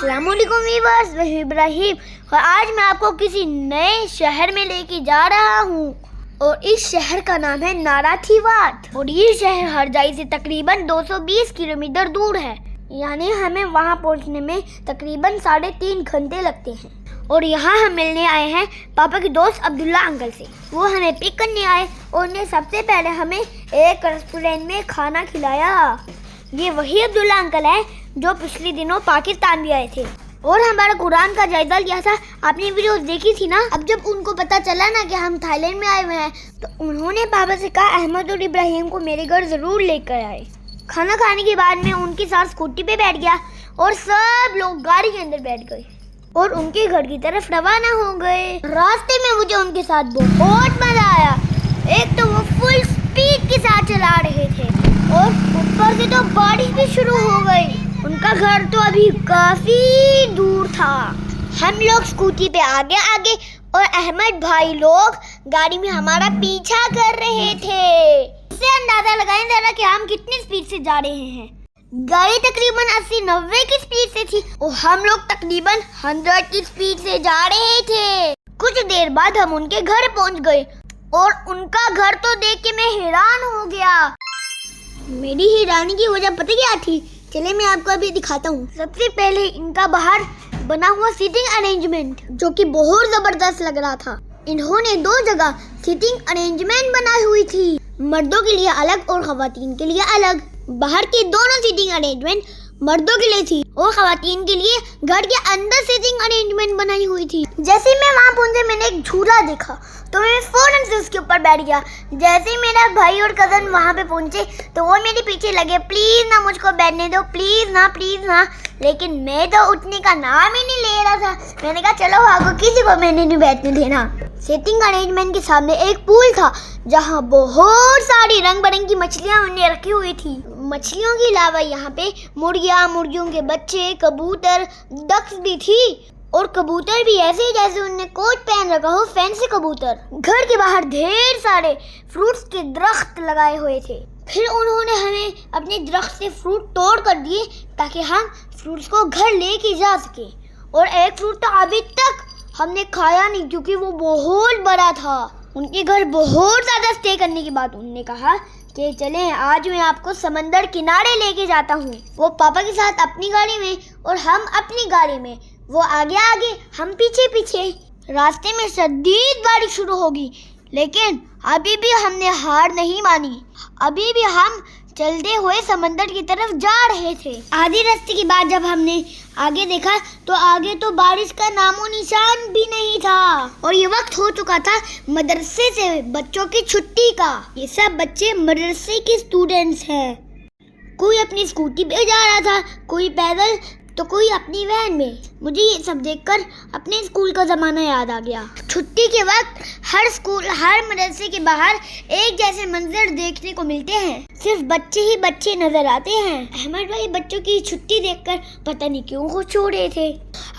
अस्सलामुअलैकुम वीवर्स, मैं इब्राहिम और आज मैं आपको किसी नए शहर में लेके जा रहा हूँ और इस शहर का नाम है नाराथिवाट और ये शहर हरजाई से तकरीबन 220 किलोमीटर दूर है। यानी हमें वहाँ पहुँचने में तकरीबन 3.5 घंटे लगते हैं। और यहाँ हम मिलने आए हैं पापा के दोस्त अब्दुल्ला अंकल से। वो हमें पिक करने आए और उन्हें सबसे पहले हमें एक रेस्टोरेंट में खाना खिलाया। ये वही अब्दुल्ला अंकल है जो पिछले दिनों पाकिस्तान भी आए थे और हमारा कुरान का जायजा लिया था। आपने वीडियो देखी थी ना। अब जब उनको पता चला ना कि हम थाईलैंड में आए हुए हैं तो उन्होंने पापा से कहा अहमद और इब्राहिम को मेरे घर जरूर लेकर आए। खाना खाने के बाद में उनके साथ स्कूटी पे बैठ गया और सब लोग गाड़ी के अंदर बैठ गए और उनके घर की तरफ रवाना हो गए। रास्ते में मुझे उनके साथ बहुत मजा आया। एक तो वो फुल स्पीड के साथ चला रहे थे और ऊपर से तो बारिश भी शुरू हो गई। उनका घर तो अभी काफी दूर था। हम लोग स्कूटी पे आगे आगे और अहमद भाई लोग गाड़ी में हमारा पीछा कर रहे थे। इससे अंदाजा लगाएं जरा कि हम कितनी स्पीड से जा रहे हैं। गाड़ी तकरीबन 80-90 की स्पीड से थी और हम लोग तकरीबन 100 की स्पीड से जा रहे थे। कुछ देर बाद हम उनके घर पहुंच गए और उनका घर तो देख के मैं हैरान हो गया। मेरी हैरानी की वजह पता क्या थी? चले मैं आपको अभी दिखाता हूँ। सबसे पहले इनका बाहर बना हुआ सीटिंग अरेंजमेंट जो कि बहुत जबरदस्त लग रहा था। इन्होंने 2 जगह सीटिंग अरेंजमेंट बनाई हुई थी, मर्दों के लिए अलग और खवातीन के लिए अलग। बाहर की दोनों सीटिंग अरेंजमेंट मर्दों के लिए थी और खवातीन के लिए घर के अंदर सीटिंग अरेंजमेंट बनाई हुई थी। जैसे मैं वहाँ पहुंचे मैंने एक झूला देखा तो मैं फौरन से उसके ऊपर बैठ गया। जैसे ही मेरा भाई और कजन वहाँ पे पहुंचे तो वो मेरे पीछे लगे, प्लीज ना मुझको बैठने दो, प्लीज ना। लेकिन मैं तो उठने का नाम ही नहीं ले रहा था। मैंने कहा चलो भागो, किसी को मैंने नहीं बैठने देना। सीटिंग अरेंजमेंट के सामने एक पूल था जहाँ बहुत सारी रंग बिरंगी मछलियाँ उन्हें रखी हुई थी। मछलियों के अलावा यहाँ पे मुर्गियाँ, मुर्गियों के बच्चे, कबूतर, डक्स भी थी और कबूतर भी ऐसे जैसे उनने कोट पहन रखा हो, फैंसी कबूतर। घर के बाहर ढेर सारे फ्रूट्स के दरख्त लगाए हुए थे। फिर उन्होंने हमें अपने दरख्त से फ्रूट तोड़ कर दिए ताकि हम फ्रूट्स को घर लेके जा सके। और एक फ्रूट तो अभी तक हमने खाया नहीं क्योंकि वो बहुत बड़ा था। उनके घर बहुत ज़्यादा स्टे करने के बाद उन्होंने कहा कि चलें आज मैं आपको समंदर किनारे लेके जाता हूँ। वो पापा के साथ अपनी गाड़ी में और हम अपनी गाड़ी में, वो आगे आगे हम पीछे पीछे। रास्ते में शदीद बारिश शुरू होगी लेकिन अभी भी हमने हार नहीं मानी। अभी भी हम चलते हुए समंदर की तरफ जा रहे थे। आधे रास्ते के बाद जब हमने आगे देखा तो आगे तो बारिश का नामो निशान भी नहीं था और ये वक्त हो चुका था मदरसे से बच्चों की छुट्टी का। ये सब बच्चे मदरसे के स्टूडेंट्स हैं। कोई अपनी स्कूटी पे जा रहा था, कोई पैदल तो कोई अपनी वैन में। मुझे ये सब देखकर अपने स्कूल का ज़माना याद आ गया। छुट्टी के वक्त हर स्कूल, हर मदरसे के बाहर एक जैसे मंजर देखने को मिलते हैं। सिर्फ बच्चे ही बच्चे नजर आते हैं। अहमद भाई बच्चों की छुट्टी देखकर पता नहीं क्यों खुश हो रहे थे।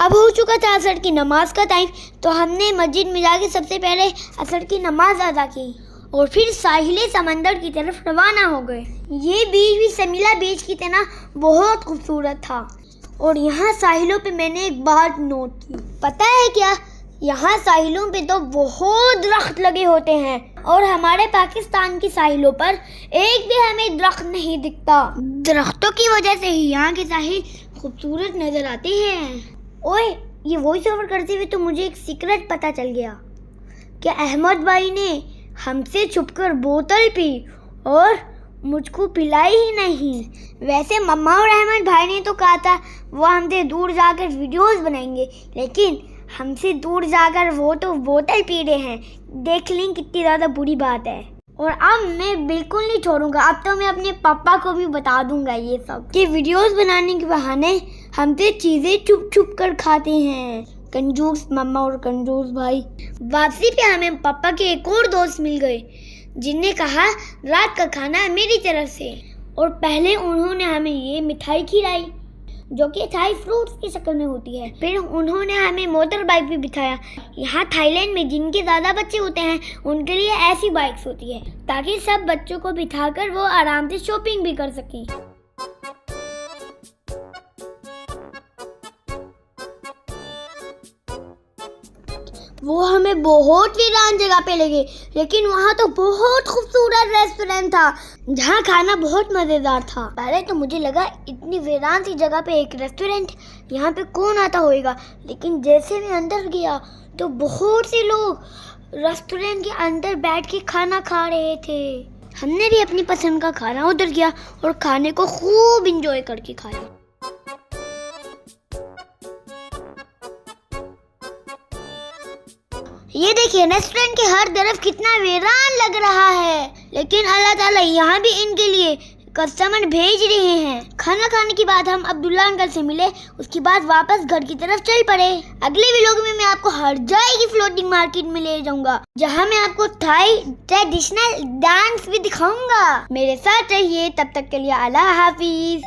अब हो चुका था असर की नमाज का टाइम तो हमने मस्जिद में जाके सबसे पहले असर की नमाज अदा की और फिर साहिले समंदर की तरफ रवाना हो गए। ये बीच भी समीला बीच की तरह बहुत खूबसूरत था और यहाँ साहिलों पे मैंने एक बात नोट की। पता है क्या? यहाँ साहिलों पे तो बहुत दरख्त लगे होते हैं और हमारे पाकिस्तान की साहिलों पर एक भी हमें दरख्त नहीं दिखता। दरख्तों की वजह से ही यहाँ के साहिल खूबसूरत नजर आते हैं। ओए, ये वॉइस ओवर करते हुए तो मुझे एक सीक्रेट पता चल गया कि अहमद भाई ने हमसे छुपकर बोतल पी और मुझको पिलाई ही नहीं। वैसे मम्मा और अहमद भाई ने तो कहा था वो हमसे दूर जाकर वीडियोस बनाएंगे, लेकिन हमसे दूर जाकर वो तो बोतल पी रहे हैं। देख लें कितनी ज़्यादा बुरी बात है। और अब मैं बिल्कुल नहीं छोड़ूंगा। अब तो मैं अपने पापा को भी बता दूंगा ये सब कि वीडियोस बनाने के बहाने हमसे चीज़ें छुप छुप कर खाते हैं। कंजूस मम्मा और कंजूस भाई। वापसी पे हमें पापा के एक और दोस्त मिल गए जिनने कहा रात का खाना मेरी तरफ से। और पहले उन्होंने हमें ये मिठाई खिलाई जो कि थाई फ्रूट्स की शक्ल में होती है। फिर उन्होंने हमें मोटर बाइक भी बिठाया। यहाँ थाईलैंड में जिनके ज़्यादा बच्चे होते हैं उनके लिए ऐसी बाइक्स होती है ताकि सब बच्चों को बिठाकर वो आराम से शॉपिंग भी कर सकें। वो हमें बहुत वीरान जगह पे लगे, लेकिन वहाँ तो बहुत खूबसूरत रेस्टोरेंट था जहाँ खाना बहुत मजेदार था। पहले तो मुझे लगा इतनी वीरान सी जगह पे एक रेस्टोरेंट, यहाँ पे कौन आता होगा, लेकिन जैसे मैं अंदर गया तो बहुत से लोग रेस्टोरेंट के अंदर बैठ के खाना खा रहे थे। हमने भी अपनी पसंद का खाना ऑर्डर किया और खाने को खूब इंजॉय करके खाया। ये देखिए रेस्टोरेंट के हर तरफ कितना वीरान लग रहा है, लेकिन अल्लाह ताला यहाँ भी इनके लिए कस्टमर भेज रहे हैं। खाना खाने के बाद हम अब्दुल्ला अंकल से मिले, उसके बाद वापस घर की तरफ चल पड़े। अगले व्लॉग में मैं आपको हर जगह की फ्लोटिंग मार्केट में ले जाऊंगा, जहाँ मैं आपको थाई ट्रेडिशनल डांस भी दिखाऊंगा। मेरे साथ रहिए, तब तक के लिए अल्लाह हाफिज।